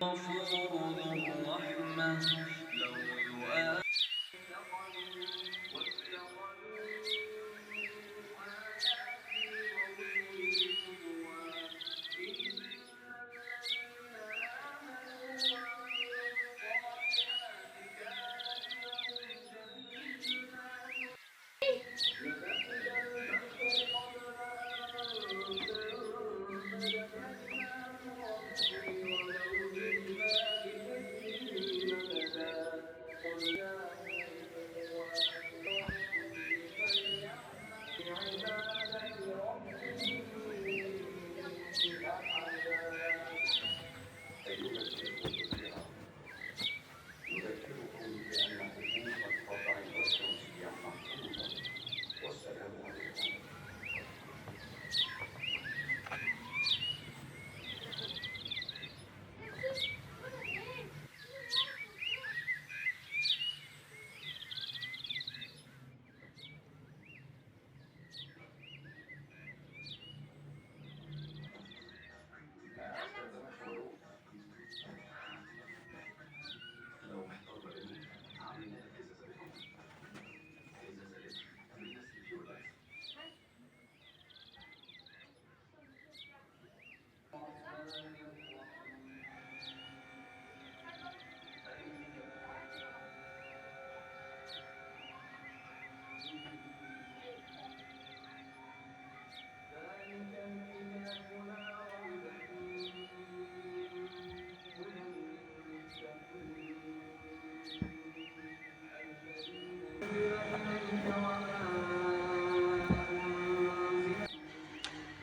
غفور ذو رحمة لو يؤاخذ نذكركم بأن حقوق الطبع والتوزيع محفوظة. والسلام عليكم.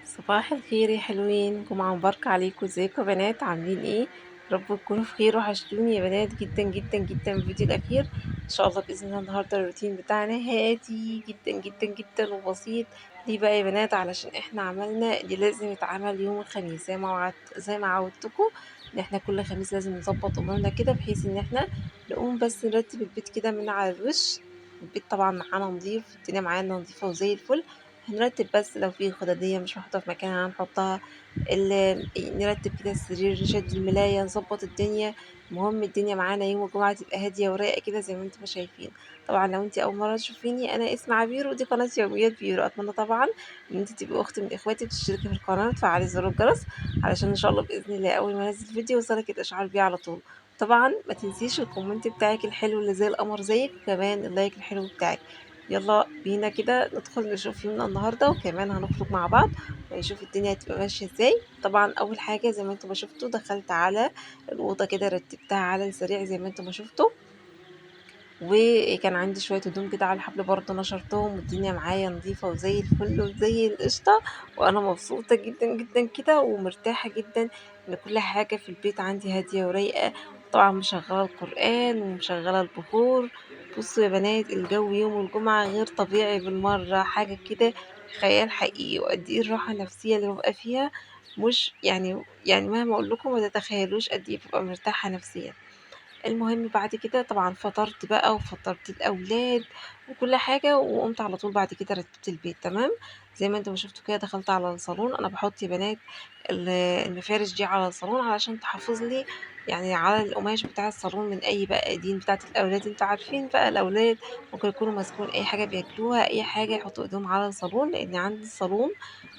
صباح الخير يا حلوين، جمعة مباركة عليكم. ازيكم يا بنات؟ عاملين ايه؟ رب تكونوا في خير. وحشتوني يا بنات جدا جدا جدا. الفيديو الاخير ان شاء الله باذن الله النهارده الروتين بتاعنا هادي جدا جدا جدا وبسيط. ليه بقى يا بنات؟ علشان احنا عملنا اللي لازم يتعمل يوم الخميس زي ما عودتكم ان احنا كل خميس لازم نظبط امورنا كده، بحيث ان احنا نقوم بس نرتب البيت كده من على الوش. البيت طبعا معانا نظيف، الدنيا معانا نظيفة وزي الفل. هنرتب بس لو في خدادية مش محطوطة في مكانها هنحطها. نرتب كده السرير، نشد الملاية، نظبط الدنيا. المهم الدنيا معانا يوم الجمعة تبقى هادية ورايقة كده زي ما انتم ما شايفين. طبعا لو انت اول مرة تشوفيني، انا اسمي عبير ودي قناة يوميات بيرو. اتمنى طبعا ان انت تبقي اخت من اخواتي وتشتركي في القناة وتفعلي زر الجرس، علشان ان شاء الله باذن الله اول ما انزل فيديو يوصلك الاشعار بيه على طول. طبعا ما تنسيش الكومنت بتاعك الحلو اللي زي القمر زيك، وكمان اللايك الحلو بتاعك. يلا بينا كده ندخل نشوف يومنا النهارده، وكمان هنخرج مع بعض ونشوف الدنيا هتبقى ماشيه ازاي. طبعا اول حاجه زي ما انتم ما شفتوا دخلت على الاوضه كده، رتبتها على السريع زي ما انتم ما شفتوا. وكان عندي شويه هدوم كده على الحبل برضه نشرتهم، والدنيا معايا نظيفه وزي الفل وزي القشطه. وانا مبسوطه جدا جدا كده ومرتاحه جدا ان كل حاجه في البيت عندي هاديه ورايقه. طبعا مشغله القران ومشغله البخور. بصوا يا بنات، الجو يوم الجمعه غير طبيعي بالمره، حاجه كده خيال حقيقي. وقد ايه الراحه النفسيه اللي ببقى فيها، مش يعني مهما اقول لكم ما تتخيلوش قد ايه ببقى مرتاحه نفسيا. المهم بعد كده طبعا فطرت بقى وفطرت الأولاد وكل حاجة، وقمت على طول بعد كده رتبت البيت تمام. زي ما انتوا شفتوا كده دخلت على الصالون. انا بحط يا بنات المفارش دي على الصالون علشان تحافظ لي يعني على القماش بتاع الصالون من اي بقى ايدين بتاعت الاولاد. انتوا عارفين بقى الاولاد ممكن يكونوا ماسكين اي حاجه بياكلوها، اي حاجه يحطوا ايدهم على الصالون، لان عندي الصالون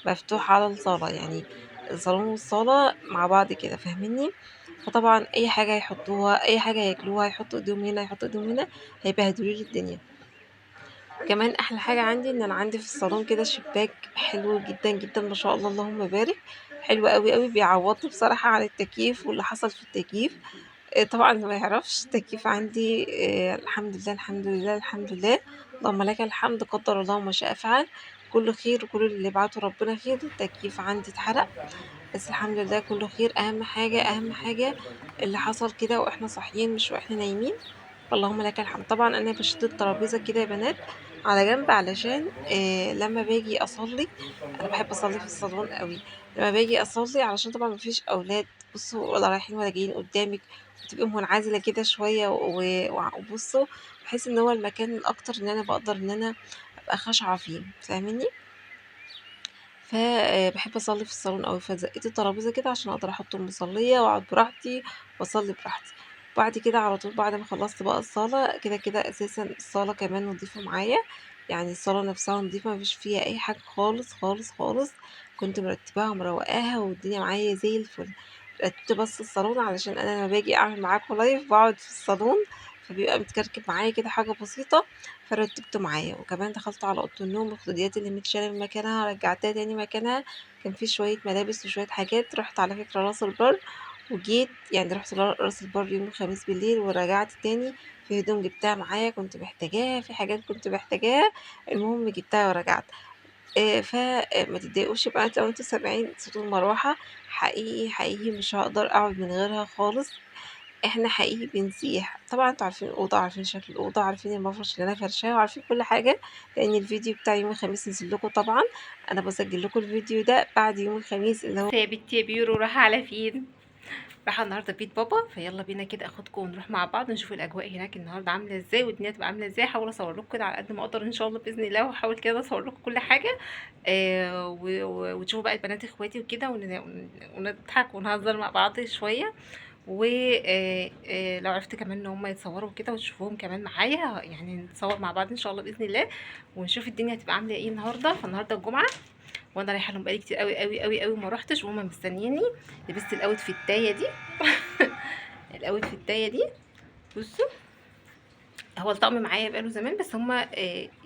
مفتوح على الصاله، يعني الصالون والصاله مع بعض كده، فاهميني؟ فطبعا اي حاجه يحطوها، اي حاجه ياكلوها، يحطوا ايديهم هنا يحطوا ايديهم هنا، هيبهدلوا لي الدنيا. كمان احلى حاجه عندي ان انا عندي في الصالون كده شباك حلو جدا جدا ما شاء الله اللهم بارك، حلو قوي قوي، بيعوضني بصراحه عن التكييف واللي حصل في التكييف. طبعا اللي ما يعرفش التكييف عندي، الحمد لله الحمد لله الحمد لله، اللهم لك الحمد، قدر الله ما شاء فعل. كله خير وكل اللي بعته ربنا خير. التكييف عندي اتحرق بس الحمد لله كله خير. اهم حاجه اهم حاجه اللي حصل كده واحنا صاحيين مش واحنا نايمين، اللهم لك الحمد. طبعا انا بشد الترابيزه كده يا بنات على جنب، علشان لما باجي اصلي، انا بحب اصلي في الصالون قوي. لما باجي اصلي علشان طبعا مفيش اولاد بصوا ولا رايحين ولا جايين قدامك، بتبقي منعزله كده شويه وبصوا بحس ان هو المكان الاكتر ان انا بقدر ان انا ابقى خاشعه فيه، فاهميني؟ فبحب اصلي في الصالون قوي، فزقيت الترابيزه كده عشان اقدر احط المصليه واقعد براحتي واصلي براحتي. بعد كده على طول بعد ما خلصت بقى الصاله، كده كده اساسا الصاله كمان نضيفه معايا، يعني الصاله نفسها نضيفه مفيش فيها اي حاجه خالص خالص خالص، كنت مرتباها ومروقاها والدنيا معايا زي الفل. رتبت بس الصالون علشان انا لما باجي اعمل معاكم لايف بقعد في الصالون، فبيبقى متكركب معايا كده حاجه بسيطه، فرتبته معايا. وكمان دخلت على اوضه النوم، الخداديات اللي متشاله من مكانها رجعتها تاني مكانها، كان في شويه ملابس وشويه حاجات. رحت على فكره راس البر وجيت، يعني رحت راس البر يوم الخميس بالليل ورجعت تاني، في هدوم جبتها معايا كنت محتاجاها، في حاجات كنت محتاجاها، المهم جبتها ورجعت. فما تتضايقوش بقى لو انتوا سامعين صوت المروحه، حقيقي حقيقي مش هقدر اقعد من غيرها خالص. احنا حقيقي بنسيح. طبعا انتوا عارفين الاوضه، عارفين شكل الاوضه، عارفين المفرش اللي انا فرشاه، وعارفين كل حاجه، لان الفيديو بتاع يوم الخميس نزل لكم. طبعا انا بسجل لكم الفيديو ده بعد يوم الخميس اللي هو. يا بنتي يا بيرو رايحه على فين؟ رايحه النهارده بيت بابا، فيلا بينا كده اخدكم ونروح مع بعض نشوف الاجواء هناك النهارده عامله ازاي والدنيا تبقى عامله ازاي. هحاول اصور لكم كده على قد ما اقدر ان شاء الله باذن الله، وهحاول كده اصور لكم كل حاجه. وتشوفوا بقى البنات اخواتي وكده، ونضحك ونهزر مع بعض شويه. ولو عرفت كمان ان هم يتصوروا كده وتشوفوهم كمان معايا، يعني نتصور مع بعض ان شاء الله باذن الله، ونشوف الدنيا هتبقى عامله ايه النهارده. فالنهارده الجمعه وانا رايحه لهم بقالي كتير قوي قوي قوي قوي ما روحتش، وهما مستنيني. لبست الاوت في التايه دي الاوت في التايه دي. بصوا، هو الطقم معايا بقاله زمان، بس هما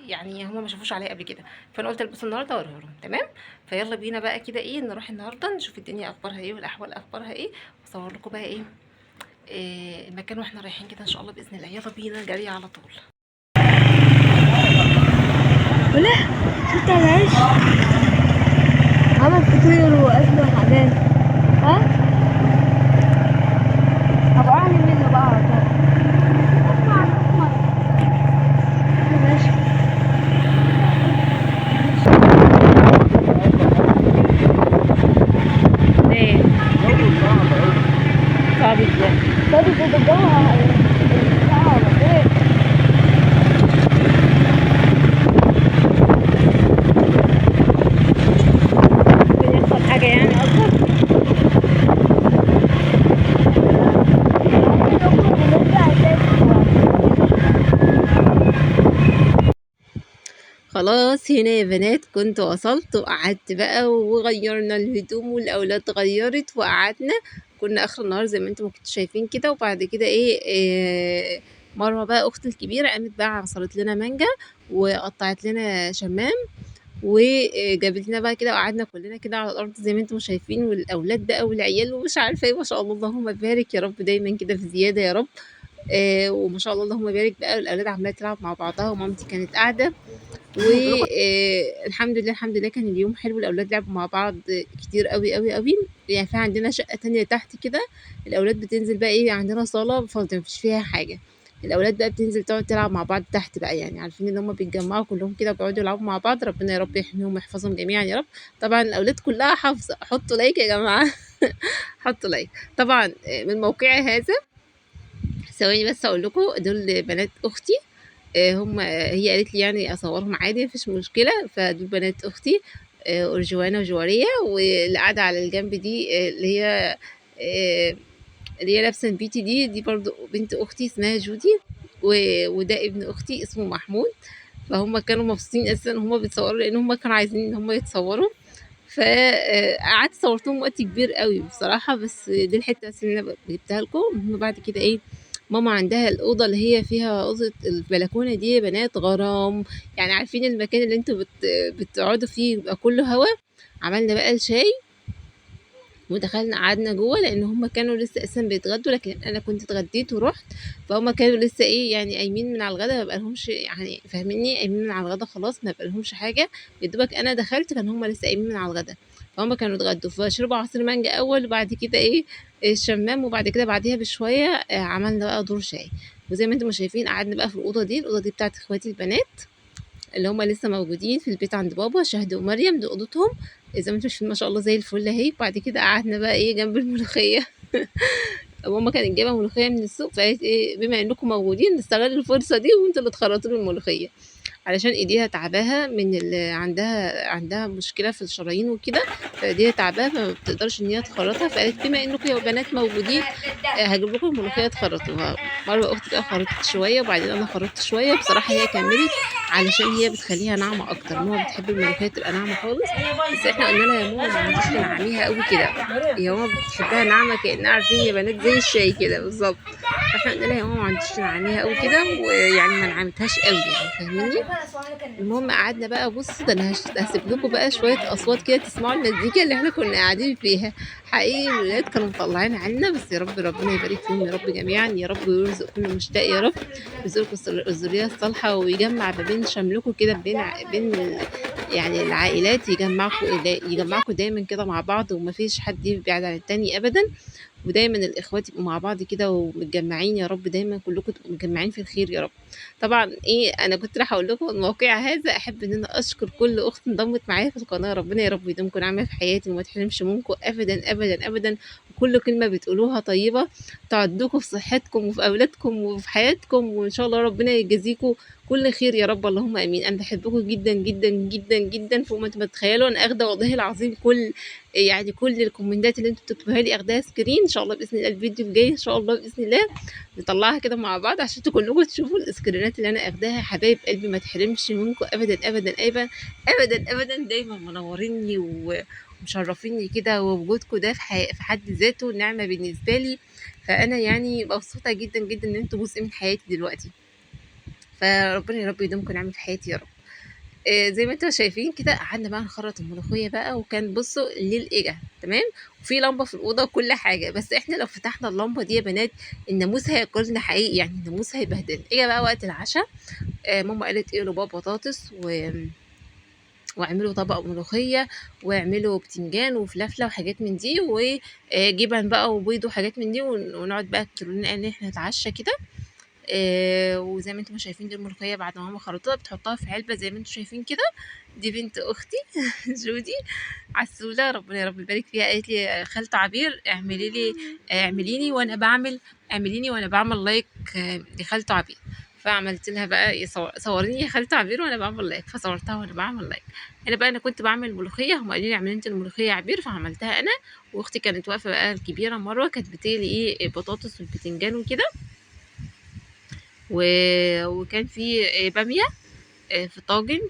يعني هما ما شافوش عليا قبل كده، فانا قلت البسه النهارده واوريه لهم. تمام، فيلا بينا بقى كده ايه، نروح النهارده نشوف الدنيا اخبارها ايه والاحوال اخبارها ايه، واصور لكم بقى ايه المكان واحنا رايحين كده ان شاء الله باذن الله. يلا بينا جري على طول. ولا شفت العيش عمل فطير واكل وحاجات. ها هبقى اعمل منه بقى على طول. ماشي. ايه صعب ازاي؟ طب كده الجو ساعة ولا ايه؟ ممكن يحصل حاجه يعني قصدك؟ خلاص هنا يا بنات كنت وصلت وقعدت بقى وغيرنا الهدوم والاولاد غيرت وقعدنا. كنا اخر النهار زي ما انتم ما كنتوا شايفين كده. وبعد كده مروه بقى اختي الكبيره قامت بقى عصرت لنا مانجا وقطعت لنا شمام وجابت لنا بقى كده، وقعدنا كلنا كده على الارض زي ما انتم شايفين، والاولاد بقى والعيال ومش عارفه ايه. ما شاء الله اللهم بارك يا رب، دايما كده في زياده يا رب. وما شاء الله اللهم بارك بقى، الاولاد عماله تلعب مع بعضها ومامتي كانت قاعده. والحمد لله الحمد لله كان اليوم حلو، الاولاد لعبوا مع بعض كتير قوي قوي قوي. يعني في عندنا شقه تانية تحت كده، الاولاد بتنزل بقى ايه، عندنا صاله فاضيه مفيش فيها حاجه، الاولاد بقى بتنزل تقعد تلعب مع بعض تحت بقى، يعني عارفين ان هم بيتجمعوا كلهم كده بيقعدوا يلعبوا مع بعض. ربنا يا رب يحميهم ويحفظهم جميعا يا رب. طبعا الاولاد كلها حافظه. حطوا لايك يا جماعه حطوا لايك. طبعا من موقعي هذا، ثواني بس اقول لكم، دول بنات اختي. هم هي قالت لي يعني اصورهم عادي مفيش مشكله. فدول بنات اختي أرجوانة وجوارية. واللي قاعدة على الجنب دي آه، اللي هي لابسة البيتي دي برضو بنت أختي اسمها جودي. وده ابن أختي اسمه محمود. فهم كانوا مبسوطين أساسا هم بيتصوروا، لأن هم كانوا عايزين إن هم يتصوروا. فقعدت صورتهم وقت كبير قوي بصراحة. بس دي الحتة بس اللي أنا جبتها لكم. هم بعد كده إيه، ماما عندها الأوضة اللي هي فيها أوضة البلكونة دي يا بنات غرام. يعني عارفين المكان اللي انتوا بتقعدوا فيه يبقى كله هوا. عملنا بقى الشاي ودخلنا قعدنا جوه، لان هم كانوا لسه اساسا بيتغدوا، لكن انا كنت اتغديت ورحت. فهم كانوا لسه ايه يعني قايمين من على الغدا، ما بقالهمش يعني فاهميني، قايمين من على الغدا خلاص ما بقالهمش حاجه. يا دوبك انا دخلت كان هم لسه قايمين من على الغدا. فهم كانوا اتغدوا فشربوا عصير مانجا اول، وبعد كده ايه الشمام، وبعد كده بعديها بشويه عملنا بقى دور شاي. وزي ما انتم شايفين قعدنا بقى في الاوضه دي بتاعت اخواتي البنات اللي هم لسه موجودين في البيت عند بابا، شهد ومريم، دي اوضتهم زي ما انتم شايفين ما شاء الله زي الفل اهي. بعد كده قعدنا بقى ايه جنب الملوخيه ماما كانت جايبه ملوخيه من السوق، فقالت ايه بما انكم موجودين نستغل الفرصه دي وانتوا اللي تخرطوا لي الملوخيه. علشان ايديها تعباها من عندها مشكله في الشرايين وكده، فايديها تعباها فما بتقدرش ان هي تخرطها. فقالت بما انكم يا بنات موجودين هجيب لكم الملوخيه تخرطوها. مروه اختي بقى خرطت شويه وبعدين انا خرطت شويه، بصراحه هي كملت علشان هي بتخليها ناعمه اكتر. ماما بتحب الملوخيه تبقى ناعمه خالص، بس احنا قلنا لها يا ماما ما عنديش تنعميها قوي كده، يا ماما بتحبها ناعمه كانها عارفين يا بنات زي الشاي كده بالظبط. فاحنا قلنا لها يا ماما ما عنديش تنعميها قوي كده، ويعني ما نعمتهاش قوي يعني فاهميني. المهم قعدنا بقى، بص ده انا هسيب لكم بقى شويه اصوات كده تسمعوا المزيكا اللي احنا كنا قاعدين فيها. حقيقي الولاد كانوا مطلعين عنا، بس يا رب ربنا يبارك فيهم يا رب جميعا، يا رب ويرزق كل مشتاق يا رب، يرزقكم الذريه الصالحه ويجمع ما بين شملكم كده بين يعني العائلات، يجمعكم دايما كده مع بعض ومفيش حد يبعد عن التاني ابدا، ودايما الاخوات يبقوا مع بعض كده ومتجمعين يا رب، دايما كلكم تبقوا متجمعين في الخير يا رب. طبعا ايه انا كنت راح اقول لكم الموقع هذا، احب ان انا اشكر كل اخت انضمت معايا في القناه، ربنا يا رب يديمكم نعمه في حياتي وما تحرمش منكم ابدا ابدا ابدا، وكل كلمه بتقولوها طيبه تعدكم في صحتكم وفي اولادكم وفي حياتكم، وان شاء الله ربنا يجازيكم كل خير يا رب، اللهم امين. انا بحبكم جدا جدا جدا جدا فوق ما انتم تتخيلوا. انا اخده والله العظيم كل الكومنتات اللي انتوا بتكتبوها لي اخداها سكرين، ان شاء الله باذن الله الفيديو الجاي ان شاء الله باذن الله نطلعها كده مع بعض عشان كلكم تشوفوا السكرينات اللي انا اخداها. يا حبايب قلبي ما تحرمش منكم ابدا ابدا ابدا ابدا ابدا، دايما منوريني ومشرفيني كده، ووجودكم ده في حد ذاته نعمه بالنسبه لي. فانا يعني مبسوطه جدا جدا ان انتوا جزء من حياتي دلوقتي، فربنا يا رب يديمكم نعمه في حياتي يا رب. زي ما انتوا شايفين كده قعدنا بقى نخرط الملوخيه بقى، وكان بصوا الليل اجا تمام، وفي لمبه في الاوضه وكل حاجه، بس احنا لو فتحنا اللمبه دي يا بنات الناموس هياكلنا حقيقي، يعني الناموس هيبهدلنا. اجا بقى وقت العشاء، ماما قالت اقلوا بقى بطاطس واعملوا طبق ملوخيه، واعملوا بتنجان وفلافله وحاجات من دي، وجبن بقى وبيض وحاجات من دي، ونقعد بقى كلنا ان احنا نتعشى كده. وزي ما انتم شايفين دي الملوخيه بعد ما ماما خرطتها بتحطها في علبه زي ما انتم شايفين كده. دي بنت اختي جودي عسوله ربنا يا رب يبارك فيها، قالت لي خالته عبير اعمليني وانا بعمل لايك لخالته عبير، فعملت لها بقى صوريني يا خالته عبير وانا بعمل لايك، فصورتها وانا بعمل لايك. هنا بقى انا كنت بعمل ملوخيه، هم قالوا لي اعملي انت الملوخيه يا عبير، فعملتها انا، واختي كانت واقفه بقى الكبيره مروه كانت بتقلي ايه بطاطس والبتنجان وكده، وكان في باميه في طاجن،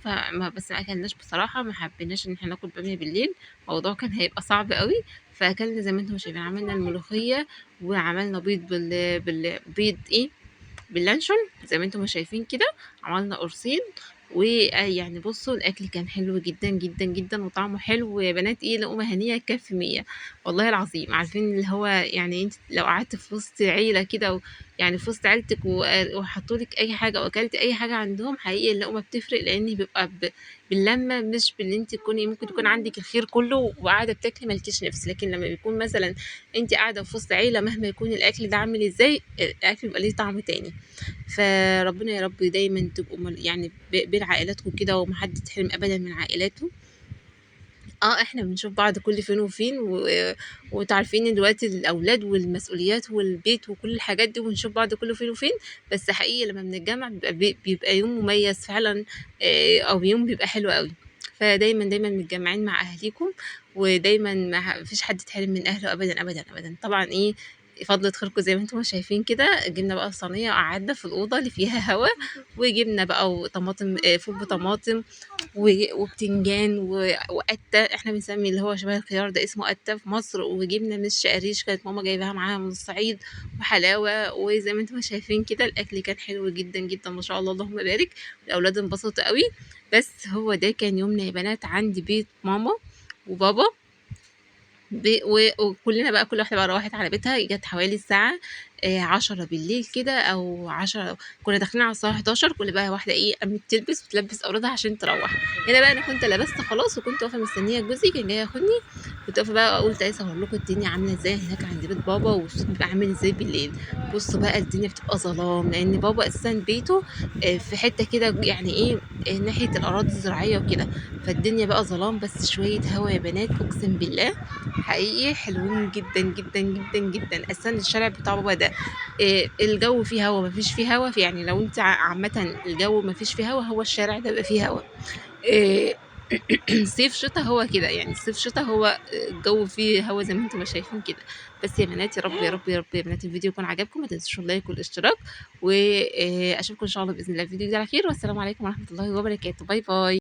بس ما اكلناش بصراحه، ما حبيناش ان احنا ناكل باميه بالليل، الموضوع كان هيبقى صعب قوي، فاكلنا زي ما انتم شايفين عملنا الملوخيه، وعملنا بيض بالبيض باللانشون زي ما انتم شايفين كده، عملنا قرصين. ويعني بصوا الاكل كان حلو جدا جدا جدا وطعمه حلو يا بنات، ايه لقمه هنيه كف 100 والله العظيم. عارفين اللي هو يعني انت لو قعدت في وسط عيله كده يعني في وسط عيلتك وحطوا لك اي حاجه واكلت اي حاجه عندهم، حقيقي اللقمه بتفرق، لان بيبقى باللمه مش باللي انت تكوني ممكن تكون عندك الخير كله وقاعده بتاكلي مالكيش نفس، لكن لما بيكون مثلا انت قاعده في وسط عيله مهما يكون الاكل ده عامل ازاي الاكل بيبقى ليه طعم تاني. فربنا يا رب دايما تبقوا يعني بين عائلاتكم كده ومحدش يتحرم ابدا من عائلاته. احنا بنشوف بعض كل فين وفين وانتوا عارفين ان دلوقتي الاولاد والمسؤوليات والبيت وكل الحاجات دي بنشوف بعض كل فين وفين، بس حقيقي لما بنتجمع بيبقى يوم مميز فعلا، او يوم بيبقى حلو قوي. فدايما دايما متجمعين مع اهاليكم، ودايما ما فيش حد يتحرم من اهله ابدا ابدا ابدا. طبعا ايه فضلة خيركم زي ما انتم شايفين كده، جبنا بقى الصينيه وقعدنا في الاوضه اللي فيها هوا، وجبنا بقى وطماطم فول بطماطم وبتنجان وقتة، احنا بنسمي اللي هو شبه الخيار ده اسمه قتة في مصر، وجبنة من الشقريش كانت ماما جايباها معاها من الصعيد، وحلاوة. وزي ما انتم شايفين كده الاكل كان حلو جدا جدا ما شاء الله اللهم بارك، الاولاد انبسطوا قوي. بس هو ده كان يومنا يا بنات عند بيت ماما وبابا، وكلنا بقى كل واحدة بقى روحت على بيتها، جت حوالي الساعة 10 بالليل كده او 10، كنا داخلين على الساعة 11، كل بقى واحدة ايه قامت تلبس وتلبس اولادها عشان تروح. هنا بقى انا كنت لبست خلاص وكنت واقفة مستنية جوزي كان جاي ياخدني، كنت واقفة بقى اقول تعالي اصور لكم الدنيا عاملة ازاي هناك عند بيت بابا والصوت بيبقى عامل ازاي بالليل. بصوا بقى الدنيا بتبقى ظلام، لان بابا اساسا بيته في حتة كده يعني ايه ناحية الاراضي الزراعية وكده، فالدنيا بقى ظلام، بس شوية هوا يا بنات اقسم بالله حقيقي حلوين جدا جدا جدا جدا. اساسا الشارع بتاع بابا ده كده. الجو فيه هوا مفيش فيه هوا، يعني لو انت عامة الجو مفيش فيه هوا، هو الشارع ده بيبقى فيه هوا. آه، صيف شتا هو كده، يعني صيف شتا هو الجو فيه هوا زي ما انتم ما شايفين كده. بس يا بنات، يا رب يا رب يا رب يا بنات الفيديو يكون عجبكم، ما تنسوش اللايك والاشتراك، واشوفكم ان شاء الله باذن الله في فيديو جديد على خير، والسلام عليكم ورحمه الله وبركاته. باي باي.